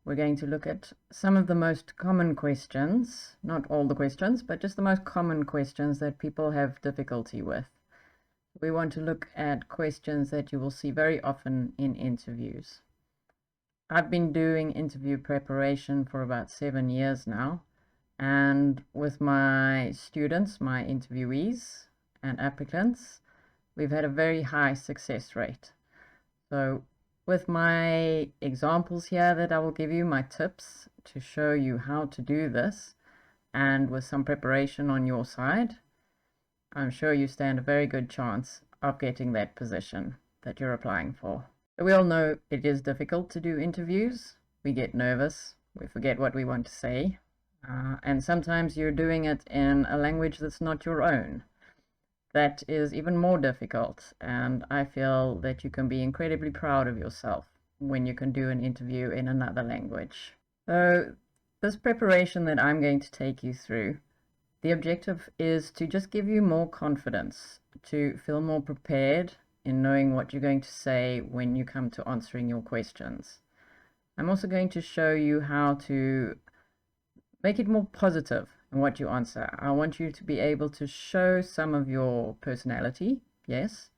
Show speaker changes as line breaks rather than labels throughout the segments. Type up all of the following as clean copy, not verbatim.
we're going to look at some of the most common questions, not all the questions, but just the most common questions that people have difficulty with. We want to look at questions that you will see very often in interviews. I've been doing interview preparation for about 7 years now, and with my students, my interviewees and applicants, we've had a very high success rate. So with my examples here that I will give you, my tips to show you how to do this, and with some preparation on your side, I'm sure you stand a very good chance of getting that position that you're applying for. We all know it is difficult to do interviews. We get nervous, we forget what we want to say, and sometimes you're doing it in a language that's not your own. That is even more difficult, and I feel that you can be incredibly proud of yourself when you can do an interview in another language. So this preparation that I'm going to take you through, the objective is to just give you more confidence, to feel more prepared in knowing what you're going to say when you come to answering your questions. I'm also going to show you how to make it more positive in what you answer. I want you to be able to show some of your personality, yes,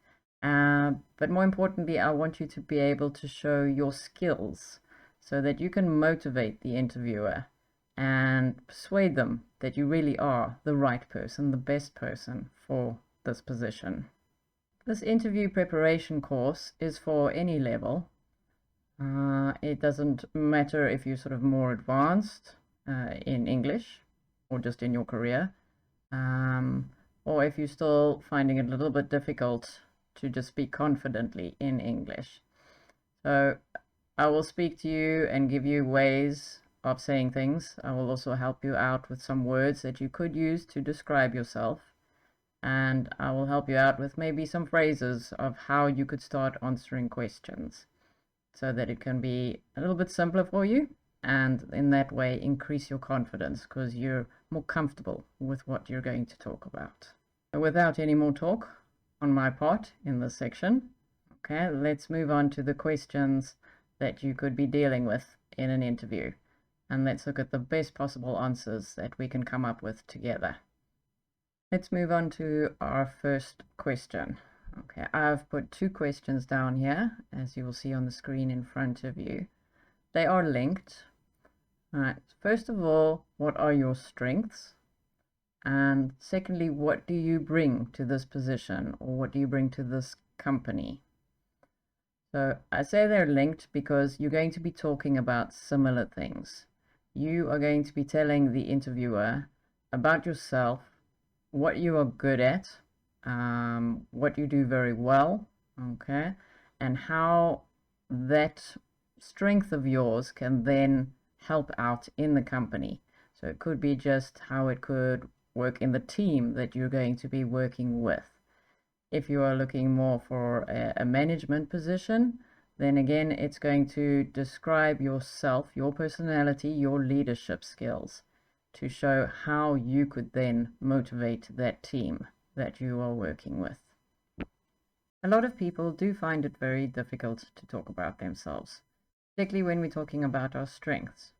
but more importantly, I want you to be able to show your skills so that you can motivate the interviewer and persuade them that you really are the right person, the best person for this position. This interview preparation course is for any level. It doesn't matter if you're sort of more advanced in English or just in your career, or if you're still finding it a little bit difficult to just speak confidently in English. So I will speak to you and give you ways of saying things. I will also help you out with some words that you could use to describe yourself, and I will help you out with maybe some phrases of how you could start answering questions so that it can be a little bit simpler for you, and in that way increase your confidence because you're more comfortable with what you're going to talk about. So without any more talk on my part in this section, okay, let's move on to the questions that you could be dealing with in an interview, and let's look at the best possible answers that we can come up with together. Let's move on to our first question. Okay, I've put 2 questions down here, as you will see on the screen in front of you. They are linked. All right, first of all, what are your strengths? And secondly, what do you bring to this position, or what do you bring to this company? So I say they're linked because you're going to be talking about similar things. You are going to be telling the interviewer about yourself, what you are good at, what you do very well, okay, and how that strength of yours can then help out in the company. So it could be just how it could work in the team that you're going to be working with. If you are looking more for a management position, then again, it's going to describe yourself, your personality, your leadership skills, to show how you could then motivate that team that you are working with. A lot of people do find it very difficult to talk about themselves, particularly when we're talking about our strengths.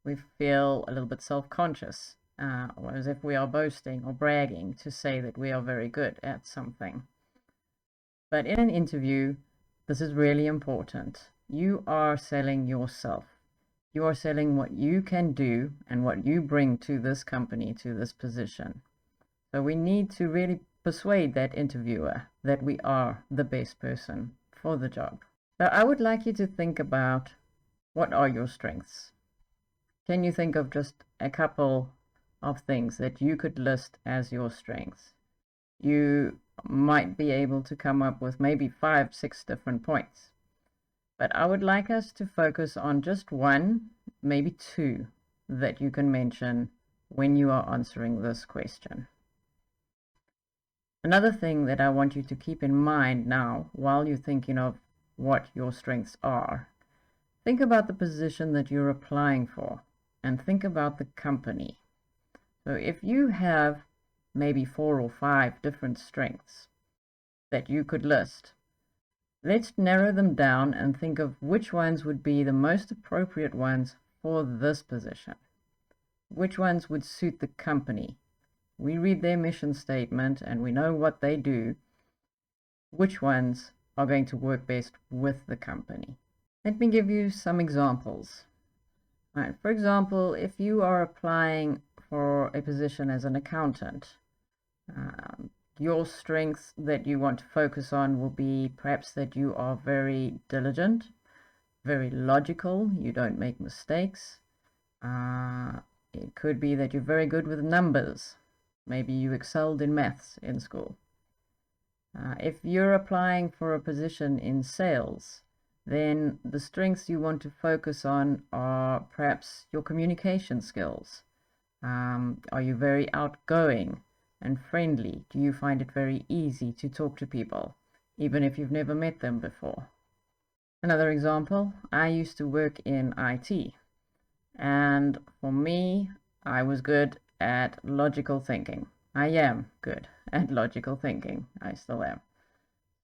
We feel a little bit self-conscious, or as if we are boasting or bragging to say that we are very good at something. But in an interview, this is really important. You are selling yourself. You are selling what you can do and what you bring to this company, to this position. So we need to really persuade that interviewer that we are the best person for the job. So I would like you to think about, what are your strengths? Can you think of just a couple of things that you could list as your strengths? You might be able to come up with maybe 5, 6 different points. But I would like us to focus on just 1, maybe 2, that you can mention when you are answering this question. Another thing that I want you to keep in mind now, while you're thinking of what your strengths are, think about the position that you're applying for, and think about the company. So if you have maybe 4 or 5 different strengths that you could list, let's narrow them down and think of which ones would be the most appropriate ones for this position? Which ones would suit the company? We read their mission statement and we know what they do. Which ones are going to work best with the company? Let me give you some examples. Right, for example, if you are applying for a position as an accountant, your strengths that you want to focus on will be perhaps that you are very diligent, very logical, you don't make mistakes. It could be that you're very good with numbers. Maybe you excelled in maths in school. If you're applying for a position in sales, then the strengths you want to focus on are perhaps your communication skills. Are you very outgoing and friendly? Do you find it very easy to talk to people, even if you've never met them before? Another example, I used to work in IT, and for me, I was good at logical thinking. I am good at logical thinking. I still am.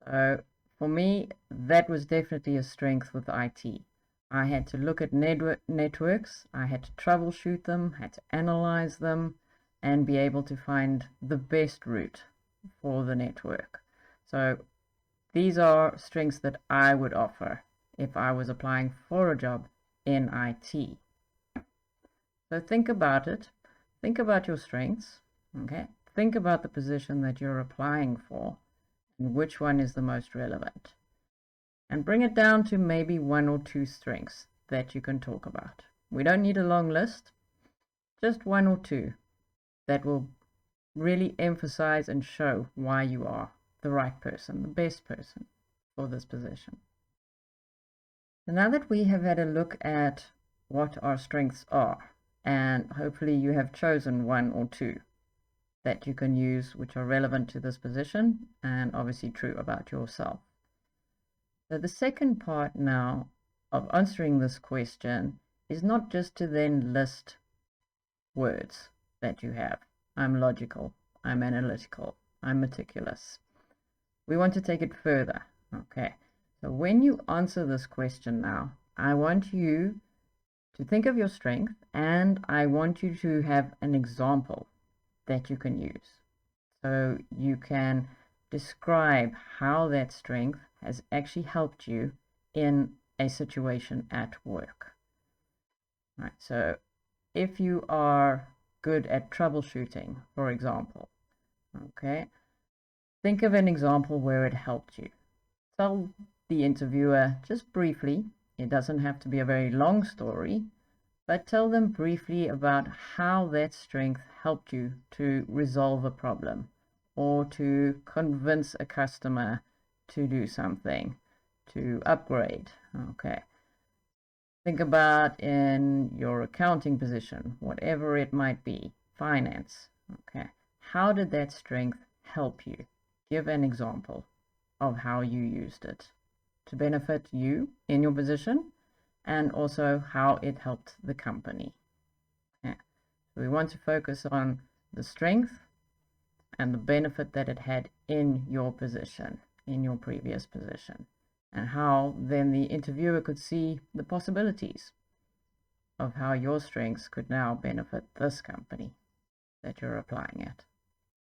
So for me, that was definitely a strength with IT. I had to look at networks, I had to troubleshoot them, had to analyze them, and be able to find the best route for the network. So these are strengths that I would offer if I was applying for a job in IT. So think about it. Think about your strengths, okay? Think about the position that you're applying for and which one is the most relevant. And bring it down to maybe 1 or 2 strengths that you can talk about. We don't need a long list, just 1 or 2 that will really emphasize and show why you are the right person, the best person for this position. So now that we have had a look at what our strengths are, and hopefully you have chosen 1 or 2 that you can use which are relevant to this position and obviously true about yourself. So the second part now of answering this question is not just to then list words that you have. I'm logical, I'm analytical, I'm meticulous. We want to take it further, okay? So when you answer this question now, I want you to think of your strength and I want you to have an example that you can use. So you can describe how that strength has actually helped you in a situation at work. Right, so if you are good at troubleshooting, for example, okay, think of an example where it helped you. Tell the interviewer just briefly, it doesn't have to be a very long story, but tell them briefly about how that strength helped you to resolve a problem or to convince a customer to do something, to upgrade, okay. Think about in your accounting position, whatever it might be, finance, okay. How did that strength help you? Give an example of how you used it to benefit you in your position and also how it helped the company. Yeah. So we want to focus on the strength and the benefit that it had in your position, in your previous position, and how then the interviewer could see the possibilities of how your strengths could now benefit this company that you're applying at.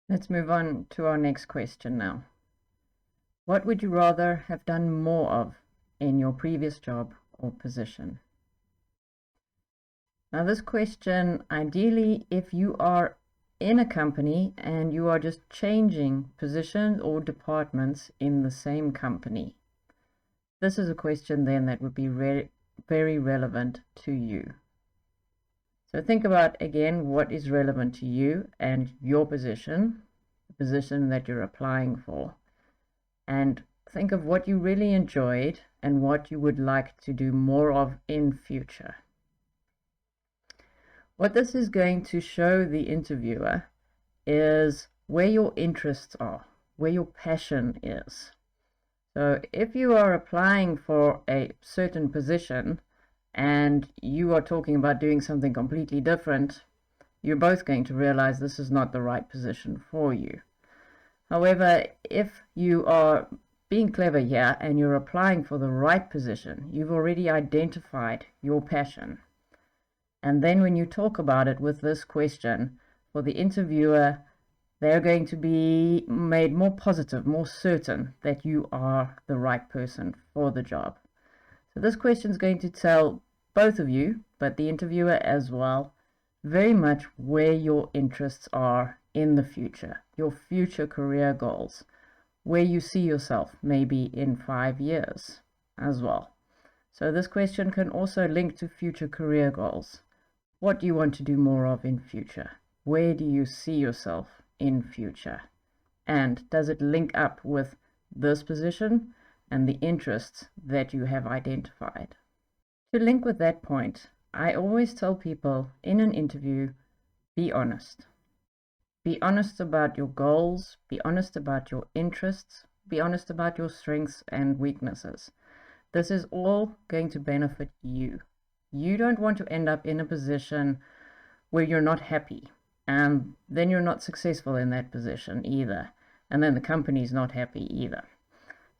Let's move on to our next question now. What would you rather have done more of in your previous job or position? Now this question, ideally, if you are in a company and you are just changing positions or departments in the same company, this is a question then that would be very relevant to you. So think about again what is relevant to you and your position, the position that you're applying for, and think of what you really enjoyed and what you would like to do more of in future. What this is going to show the interviewer is where your interests are, where your passion is. So if you are applying for a certain position and you are talking about doing something completely different, you're both going to realize this is not the right position for you. However, if you are being clever here and you're applying for the right position, you've already identified your passion. And then when you talk about it with this question, for the interviewer, they're going to be made more positive, more certain that you are the right person for the job. So this question is going to tell both of you, but the interviewer as well, very much where your interests are in the future, your future career goals, where you see yourself maybe in 5 years as well. So this question can also link to future career goals. What do you want to do more of in future? Where do you see yourself in future? And does it link up with this position and the interests that you have identified? To link with that point, I always tell people in an interview, be honest. Be honest about your goals, be honest about your interests, be honest about your strengths and weaknesses. This is all going to benefit you. You don't want to end up in a position where you're not happy, and then you're not successful in that position either, and then the company's not happy either.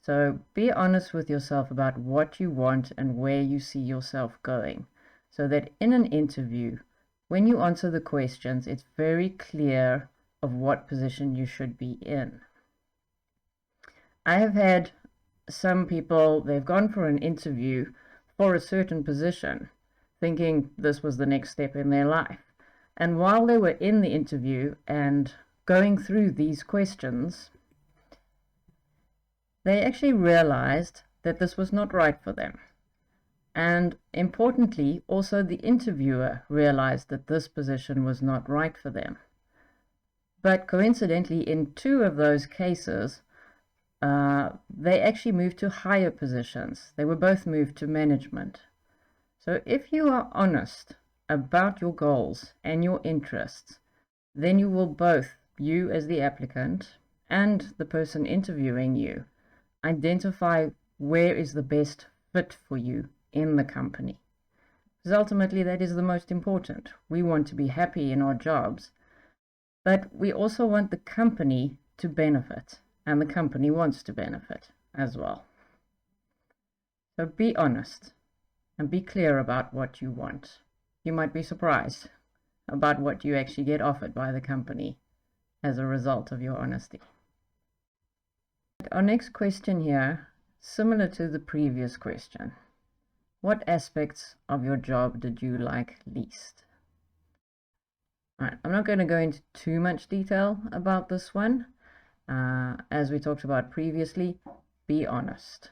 So be honest with yourself about what you want and where you see yourself going, so that in an interview, when you answer the questions, it's very clear of what position you should be in. I have had some people, they've gone for an interview for a certain position, thinking this was the next step in their life. And while they were in the interview and going through these questions, they actually realized that this was not right for them. And importantly, also the interviewer realized that this position was not right for them. But coincidentally, in 2 of those cases, they actually moved to higher positions. They were both moved to management. So if you are honest about your goals and your interests, then you will both, you as the applicant and the person interviewing you, identify where is the best fit for you in the company. Because ultimately that is the most important. We want to be happy in our jobs, but we also want the company to benefit, and the company wants to benefit as well. So be honest and be clear about what you want. You might be surprised about what you actually get offered by the company as a result of your honesty. Our next question here, similar to the previous question. What aspects of your job did you like least? All right, I'm not going to go into too much detail about this one. As we talked about previously, be honest.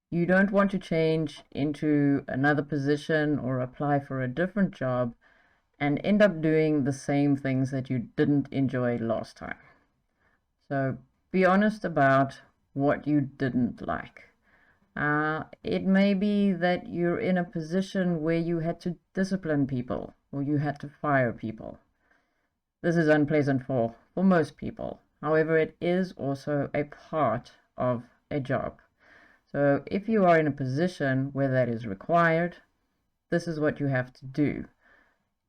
You don't want to change into another position or apply for a different job and end up doing the same things that you didn't enjoy last time. So be honest about what you didn't like. It may be that you're in a position where you had to discipline people or you had to fire people. This is unpleasant for most people. However, it is also a part of a job. So if you are in a position where that is required, this is what you have to do.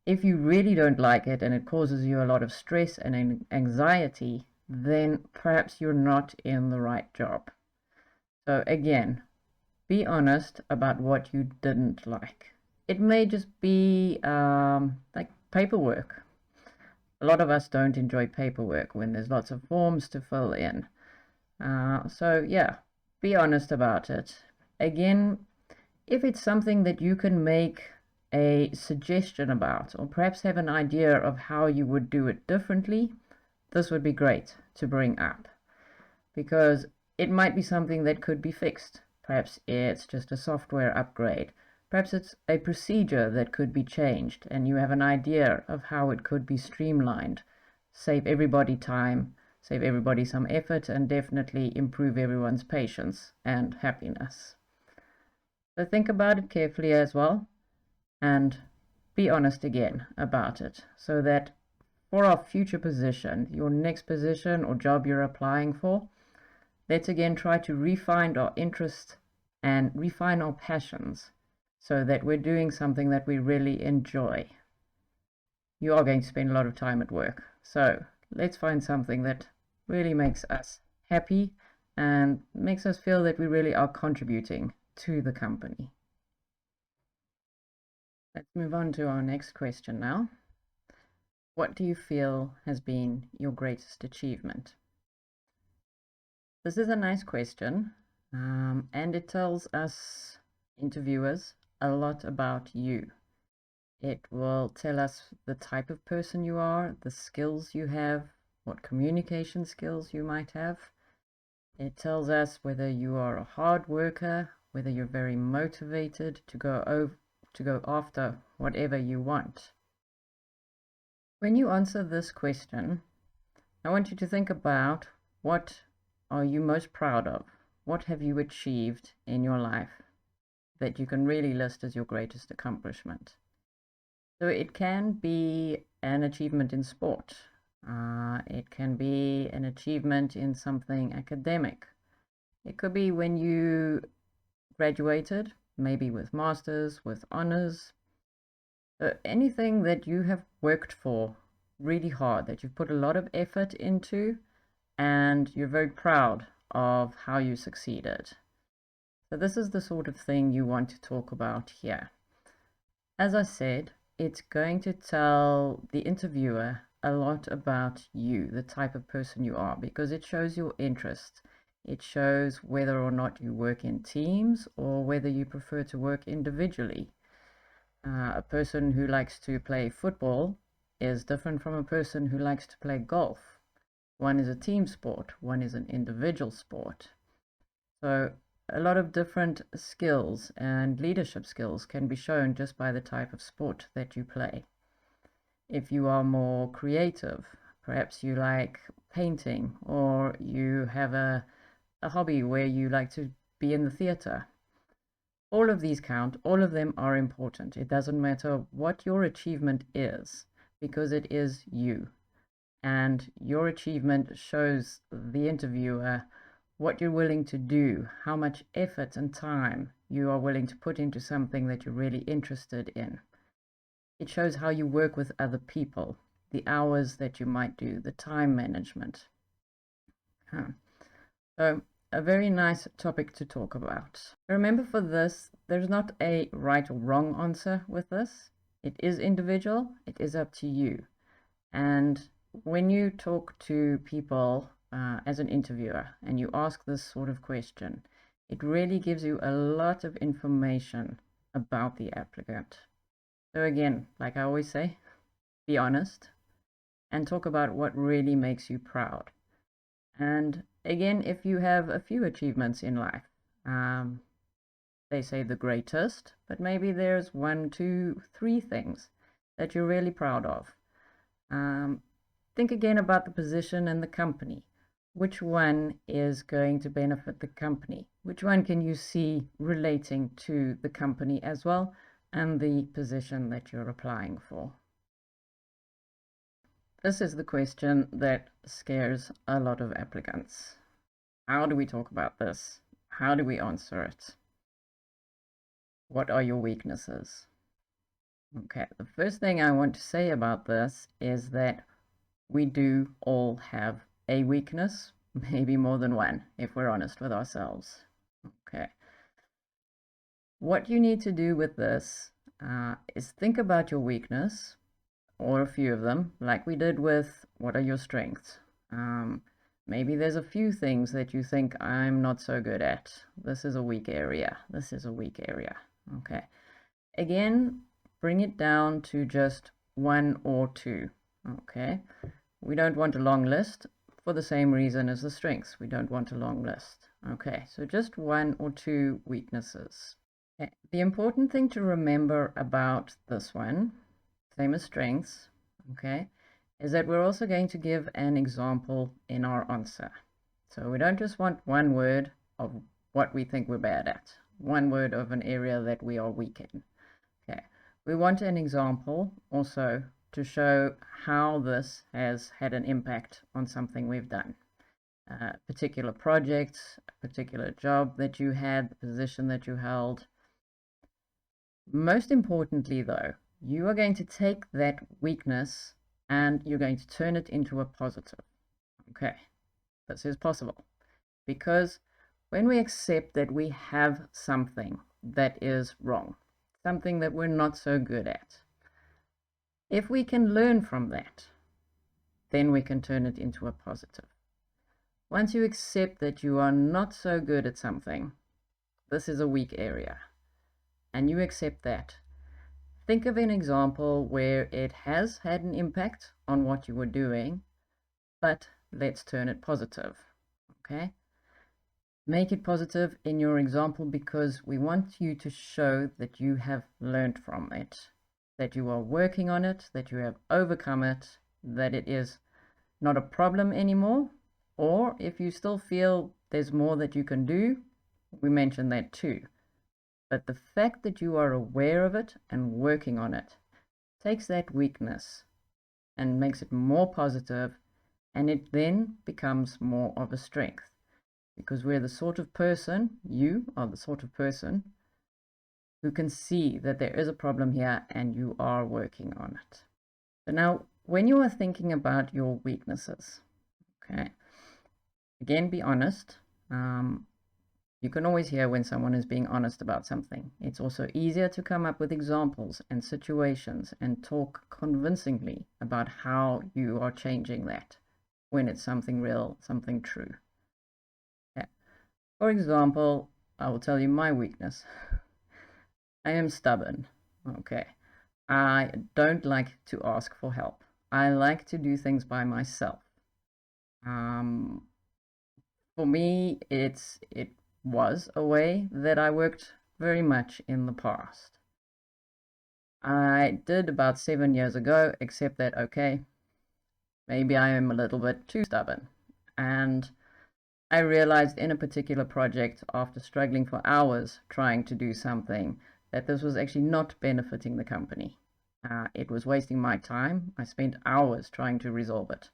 If you really don't like it and it causes you a lot of stress and anxiety, then perhaps you're not in the right job. So again, be honest about what you didn't like. It may just be like paperwork. A lot of us don't enjoy paperwork when there's lots of forms to fill in. So yeah, be honest about it. Again, if it's something that you can make a suggestion about, or perhaps have an idea of how you would do it differently, this would be great to bring up, because it might be something that could be fixed. Perhaps it's just a software upgrade. Perhaps it's a procedure that could be changed, and you have an idea of how it could be streamlined, save everybody time, save everybody some effort, and definitely improve everyone's patience and happiness. So think about it carefully as well, and be honest again about it, so that for our future position, your next position or job you're applying for, let's again try to refine our interests and refine our passions, so that we're doing something that we really enjoy. You are going to spend a lot of time at work, so let's find something that really makes us happy and makes us feel that we really are contributing to the company. Let's move on to our next question now. What do you feel has been your greatest achievement? This is a nice question, and it tells us interviewers a lot about you. It will tell us the type of person you are, the skills you have, what communication skills you might have. It tells us whether you are a hard worker, whether you're very motivated to go after whatever you want. When you answer this question, I want you to think about what are you most proud of? What have you achieved in your life that you can really list as your greatest accomplishment? So it can be an achievement in sport. It can be an achievement in something academic. It could be when you graduated, maybe with masters, with honors. Anything that you have worked for really hard, that you've put a lot of effort into, and you're very proud of how you succeeded. So this is the sort of thing you want to talk about here. As I said, it's going to tell the interviewer a lot about you, the type of person you are, because it shows your interest. It shows whether or not you work in teams or whether you prefer to work individually. A person who likes to play football is different from a person who likes to play golf. One is a team sport, one is an individual sport. So a lot of different skills and leadership skills can be shown just by the type of sport that you play. If you are more creative, perhaps you like painting, or you have a hobby where you like to be in the theater. All of these count, all of them are important. It doesn't matter what your achievement is, because it is you. And your achievement shows the interviewer what you're willing to do, how much effort and time you are willing to put into something that you're really interested in. It shows how you work with other people, the hours that you might do, the time management. So a very nice topic to talk about. Remember, for this, there's not a right or wrong answer with this. It is individual. It is up to you. And when you talk to people as an interviewer and you ask this sort of question, it really gives you a lot of information about the applicant. So again, like I always say, be honest and talk about what really makes you proud. And again, if you have a few achievements in life, they say the greatest, but maybe there's 1, 2, 3 things that you're really proud of. Think again about the position in the company. Which one is going to benefit the company? Which one can you see relating to the company as well, and the position that you're applying for? This is the question that scares a lot of applicants. How do we talk about this? How do we answer it? What are your weaknesses? Okay, the first thing I want to say about this is that we do all have a weakness, maybe more than one, if we're honest with ourselves. Okay. What you need to do with this is think about your weakness, or a few of them, like we did with what are your strengths. Maybe there's a few things that you think I'm not so good at. This is a weak area. This is a weak area. Okay. Again, bring it down to just 1 or 2. Okay. We don't want a long list for the same reason as the strengths. We don't want a long list. Okay, so just 1 or 2 weaknesses. Okay. The important thing to remember about this one, same as strengths, okay, is that we're also going to give an example in our answer. So we don't just want 1 word of what we think we're bad at, 1 word of an area that we are weak in. Okay, we want an example also to show how this has had an impact on something we've done. Particular projects, a particular job that you had, the position that you held. Most importantly, though, you are going to take that weakness and you're going to turn it into a positive. Okay, this is possible because when we accept that we have something that is wrong, something that we're not so good at. If we can learn from that, then we can turn it into a positive. Once you accept that you are not so good at something, this is a weak area, and you accept that, think of an example where it has had an impact on what you were doing, but let's turn it positive, okay? Make it positive in your example because we want you to show that you have learned from it, that you are working on it, that you have overcome it, that it is not a problem anymore, or if you still feel there's more that you can do, we mentioned that too. But the fact that you are aware of it and working on it takes that weakness and makes it more positive, and it then becomes more of a strength. Because we're the sort of person, you are the sort of person who can see that there is a problem here and you are working on it. So now, when you are thinking about your weaknesses, okay, again, be honest. You can always hear when someone is being honest about something. It's also easier to come up with examples and situations and talk convincingly about how you are changing that when it's something real, something true. For example, I will tell you my weakness. I am stubborn, okay? I don't like to ask for help. I like to do things by myself. For me, it was a way that I worked very much in the past. I did about 7 years ago, except that, okay, maybe I am a little bit too stubborn. And I realized in a particular project, after struggling for hours trying to do something, that this was actually not benefiting the company. It was wasting my time. I spent hours trying to resolve it.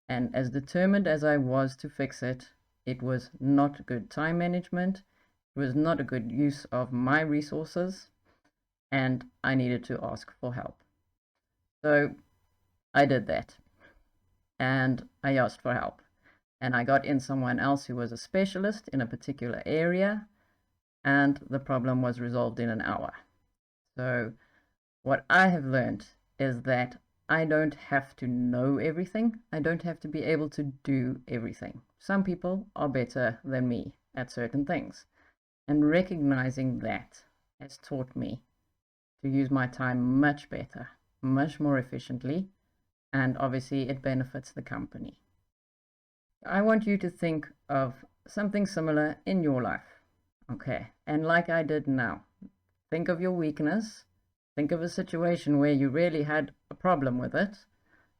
And as determined as I was to fix it, it was not good time management. It was not a good use of my resources. And I needed to ask for help. So I did that. And I asked for help. And I got in someone else who was a specialist in a particular area, and the problem was resolved in an hour. So what I have learned is that I don't have to know everything. I don't have to be able to do everything. Some people are better than me at certain things. And recognizing that has taught me to use my time much better, much more efficiently, and obviously it benefits the company. I want you to think of something similar in your life, okay? And like I did now, think of your weakness, think of a situation where you really had a problem with it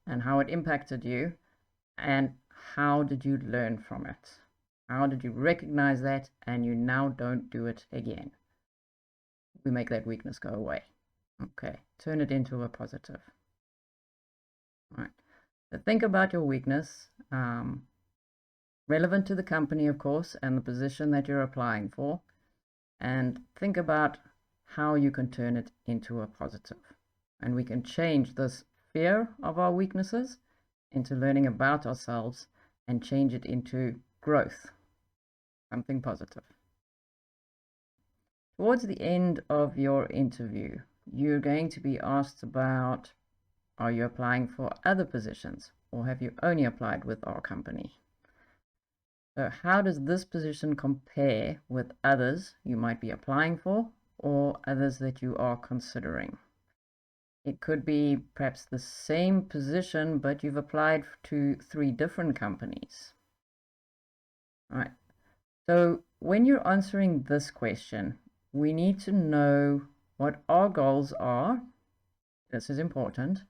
and how it impacted you, and how did you learn from it? How did you recognize that and you now don't do it again? We make that weakness go away. Okay, turn it into a positive. All right, so think about your weakness. Relevant to the company, of course, and the position that you're applying for, and think about how you can turn it into a positive. And we can change this fear of our weaknesses into learning about ourselves and change it into growth, something positive. Towards the end of your interview, you're going to be asked about, are you applying for other positions, or have you only applied with our company? So how does this position compare with others you might be applying for or others that you are considering? It could be perhaps the same position, but you've applied to 3 different companies. All right. So when you're answering this question, we need to know what our goals are. This is important.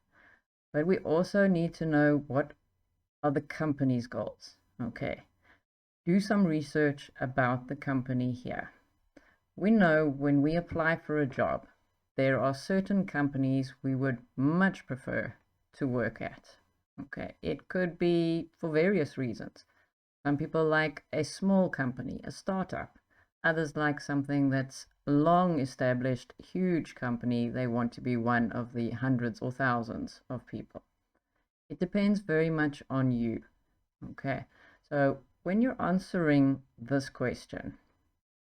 But we also need to know what are the company's goals. Okay. Do some research about the company here. We know when we apply for a job, there are certain companies we would much prefer to work at. Okay, it could be for various reasons. Some people like a small company, a startup. Others like something that's long established, huge company. They want to be one of the hundreds or thousands of people. It depends very much on you. Okay, so when you're answering this question,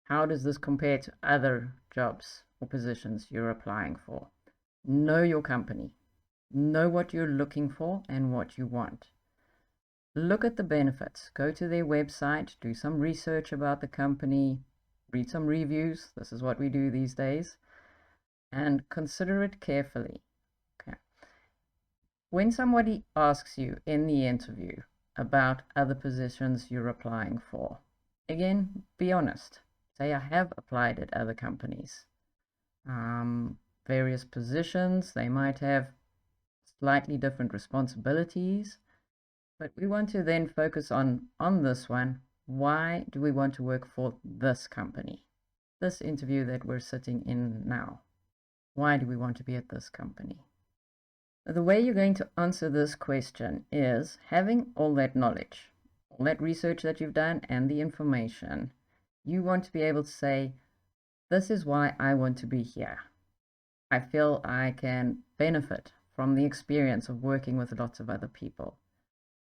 how does this compare to other jobs or positions you're applying for. Know your company. Know what you're looking for and what you want. Look at the benefits. Go to their website, do some research about the company, read some reviews. This is what we do these days. And consider it carefully. Okay. When somebody asks you in the interview about other positions you're applying for, again, be honest. Say, I have applied at other companies. Various positions, they might have slightly different responsibilities, but we want to then focus on this one. Why do we want to work for this company? This interview that we're sitting in now. Why do we want to be at this company? The way you're going to answer this question is having all that knowledge, all that research that you've done and the information. You want to be able to say, this is why I want to be here. I feel I can benefit from the experience of working with lots of other people.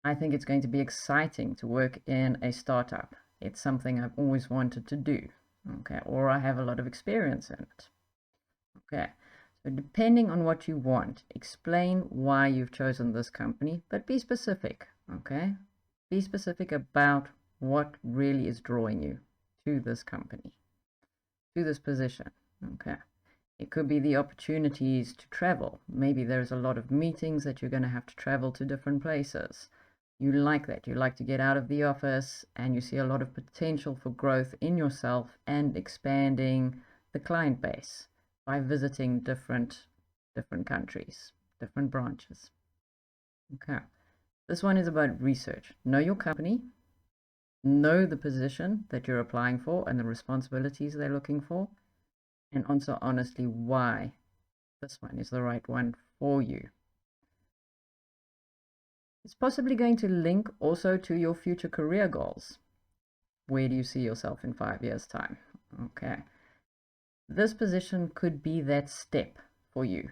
I think it's going to be exciting to work in a startup. It's something I've always wanted to do. Okay, or I have a lot of experience in it. Okay, so depending on what you want, explain why you've chosen this company, but be specific. Okay, be specific about what really is drawing you to this company, to this position. Okay. It could be the opportunities to travel. Maybe there's a lot of meetings that you're going to have to travel to different places. You like that. You like to get out of the office, and you see a lot of potential for growth in yourself and expanding the client base by visiting different countries, different branches. Okay. This one is about research. Know your company. Know the position that you're applying for and the responsibilities they're looking for. And answer honestly why this one is the right one for you. It's possibly going to link also to your future career goals. Where do you see yourself in 5 years' time? Okay. This position could be that step for you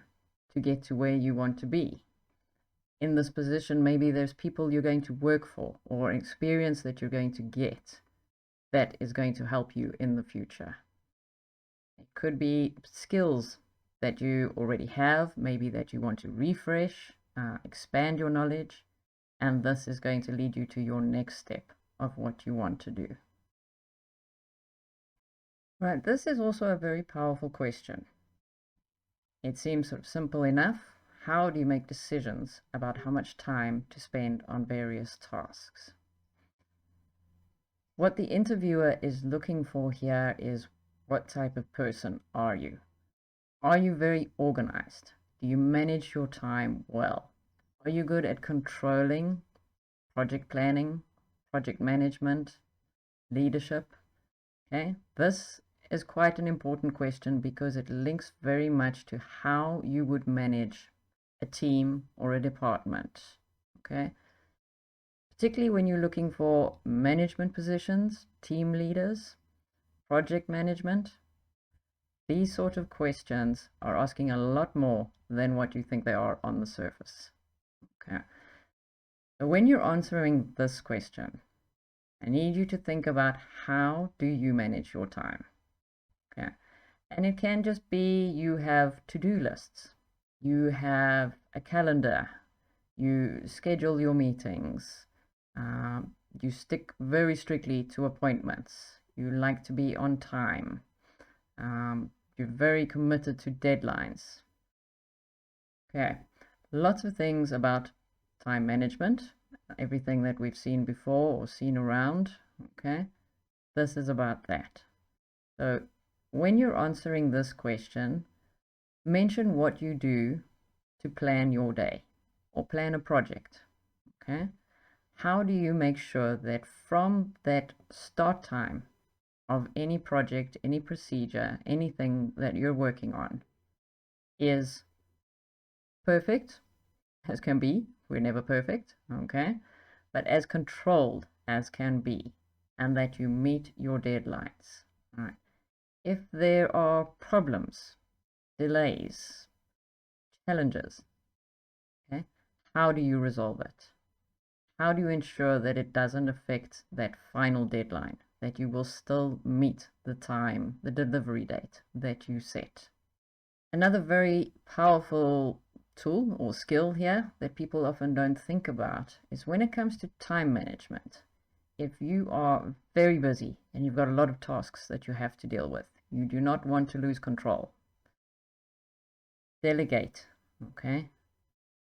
to get to where you want to be. In this position, maybe there's people you're going to work for or experience that you're going to get that is going to help you in the future. It could be skills that you already have, maybe that you want to refresh, expand your knowledge, and this is going to lead you to your next step of what you want to do. Right, this is also a very powerful question. It seems sort of simple enough. How do you make decisions about how much time to spend on various tasks? What the interviewer is looking for here is, what type of person are you? Are you very organized? Do you manage your time well? Are you good at controlling, project planning, project management, leadership? Okay, this is quite an important question because it links very much to how you would manage a team or a department. Okay, particularly when you're looking for management positions, team leaders, project management. These sort of questions are asking a lot more than what you think they are on the surface. Okay. So when you're answering this question, I need you to think about, how do you manage your time? Okay. And it can just be you have to-do lists, you have a calendar, you schedule your meetings, you stick very strictly to appointments, you like to be on time, you're very committed to deadlines. Okay, lots of things about time management, everything that we've seen before or seen around. Okay, this is about that. So when you're answering this question, mention what you do to plan your day or plan a project. Okay, how do you make sure that from that start time of any project, any procedure, anything that you're working on is perfect as can be? We're never perfect, okay, but as controlled as can be, and that you meet your deadlines. All right. If there are problems, delays, challenges, okay, how do you resolve it? How do you ensure that it doesn't affect that final deadline, that you will still meet the time, the delivery date that you set? Another very powerful tool or skill here that people often don't think about is when it comes to time management. If you are very busy and you've got a lot of tasks that you have to deal with, you do not want to lose control. Delegate, okay?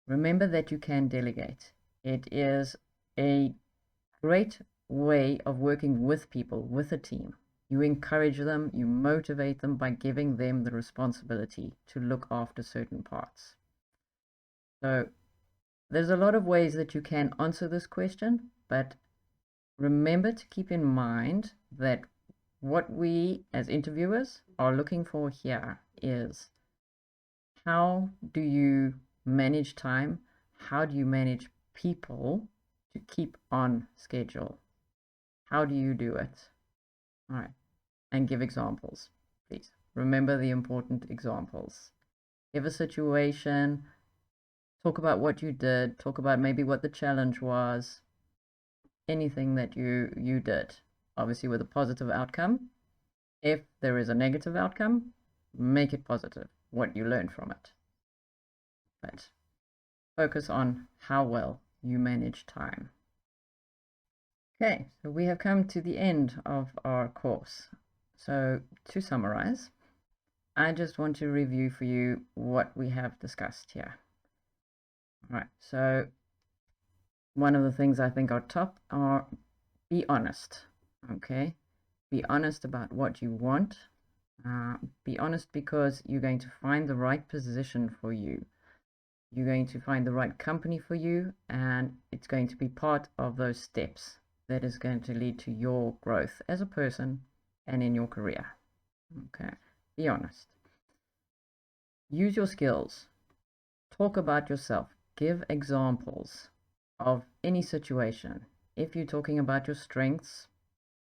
Remember that you can delegate. It is a great way of working with people, with a team. You encourage them, you motivate them by giving them the responsibility to look after certain parts. So there's a lot of ways that you can answer this question, but remember to keep in mind that what we as interviewers are looking for here is how do you manage time? How do you manage people to keep on schedule? How do you do it? All right. And give examples, please. Remember the important examples. Give a situation, talk about what you did, talk about maybe what the challenge was, anything that you did, obviously with a positive outcome. If there is a negative outcome, make it positive, what you learned from it. But focus on how well you manage time. Okay, so we have come to the end of our course. So to summarize, I just want to review for you what we have discussed here. All right, so one of the things I think are top are be honest, okay? Be honest about what you want. Be honest because you're going to find the right position for you. You're going to find the right company for you, and it's going to be part of those steps that is going to lead to your growth as a person and in your career. Okay, be honest. Use your skills. Talk about yourself. Give examples of any situation. If you're talking about your strengths,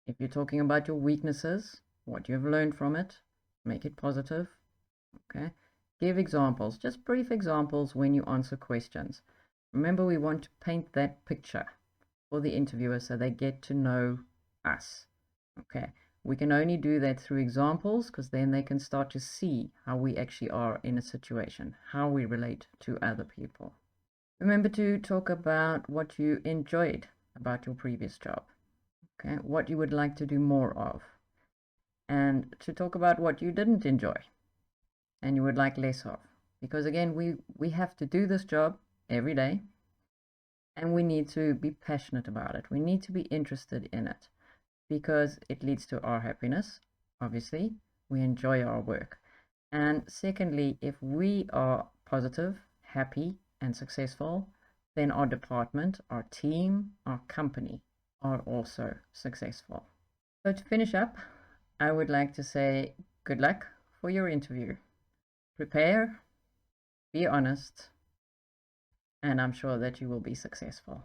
if you're talking about your weaknesses, what you've learned from it, make it positive. Okay, give examples, just brief examples when you answer questions. Remember, we want to paint that picture for the interviewer so they get to know us. Okay, we can only do that through examples because then they can start to see how we actually are in a situation, how we relate to other people. Remember to talk about what you enjoyed about your previous job, okay, what you would like to do more of, and to talk about what you didn't enjoy and you would like less of. Because again, we have to do this job every day, and we need to be passionate about it. We need to be interested in it because it leads to our happiness. Obviously, we enjoy our work. And secondly, if we are positive, happy, and successful, then our department, our team, our company are also successful. So to finish up, I would like to say good luck for your interview. Prepare, be honest, and I'm sure that you will be successful.